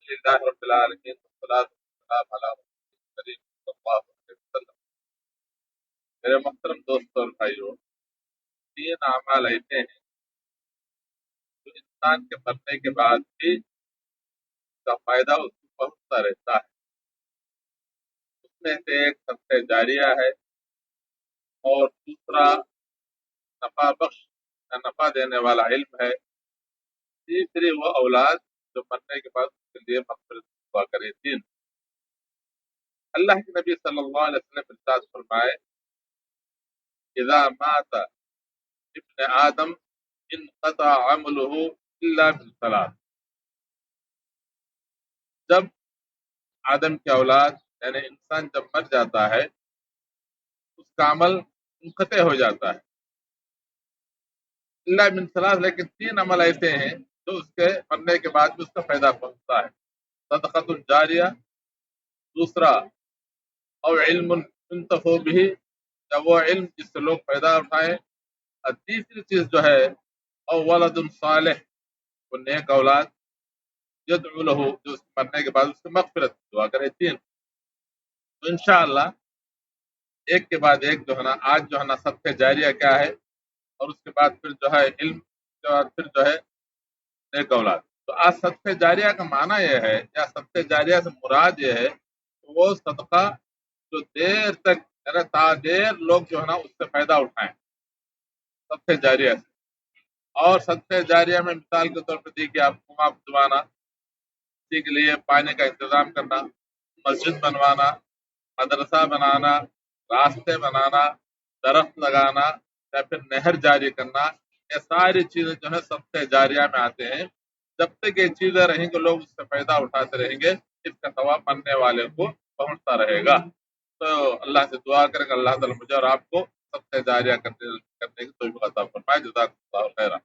للہ رب العالمین والصلاۃ والسلام علی رسول کریم صلی اللہ علیہ وسلم۔ میرے محترم دوستوں اور بھائیوں، تین اعمال ایسے ہیں جو انسان کے مرنے کے بعد بھی اس کا فائدہ اس کو پہنچتا رہتا ہے۔ اس میں سے ایک صدقہ جاریہ ہے، اور دوسرا نفع بخش یا نفع دینے والا علم ہے، تیسری وہ اولاد جو مرنے کے بعد اس کے لیے مغفرت دعا کرے۔ تین اللہ کے نبی صلی اللہ علیہ وسلم ارشاد فرمائے، اذا مات ابن آدم انقطع عمله الا من ثلاث۔ جب آدم کی اولاد یعنی انسان جب مر جاتا ہے اس کا عمل منقطع ہو جاتا ہے، الا من ثلاث، لیکن تین عمل ایسے ہیں جو اس کے مرنے کے بعد بھی اس کا فائدہ پہنچتا ہے۔ صدقۃ جاریہ، دوسرا او علم ينتفع به، یا وہ علم جس سے لوگ فائدہ اٹھائیں، اور تیسری چیز جو ہے او ولد صالح، وہ نیک اولاد، یدعو له، جو اس کے مرنے کے بعد اس کی مغفرت دعا کرے۔ تین تو انشاءاللہ ایک کے بعد ایک جو ہے نا، آج جو ہے نا صدقہ جاریہ کیا ہے، اور اس کے بعد پھر جو ہے علم، اس کے بعد پھر جو ہے نیک اولاد۔ تو آج صدقہ جاریہ کا معنی یہ ہے، یا صدقہ جاریہ سے مراد یہ ہے کہ وہ صدقہ جو دیر تک یعنی تا دیر لوگ جو ہے نا اس سے فائدہ اٹھائیں صدقہ جاریہ سے۔ اور صدقہ جاریہ میں مثال کے طور پر دیکھیے، آپ کنواں کھدوانا، کسی کے لیے پانی کا انتظام کرنا، مسجد بنوانا، مدرسہ بنانا، راستے بنانا، درخت لگانا، یا پھر نہر جاری کرنا، یہ ساری چیزیں جو ہے صدقہ جاریہ میں آتے ہیں۔ جب تک یہ چیزیں رہیں گے لوگ اس سے فائدہ اٹھاتے رہیں گے، اس کا ثواب مرنے والے کو پہنچتا رہے گا۔ تو اللہ سے دعا کریں کہ اللہ تعالیٰ مجھے اور آپ کو صدقہ جاریہ کرنے کی توفیق عطا فرمائے۔ جزاک اللہ خیرا۔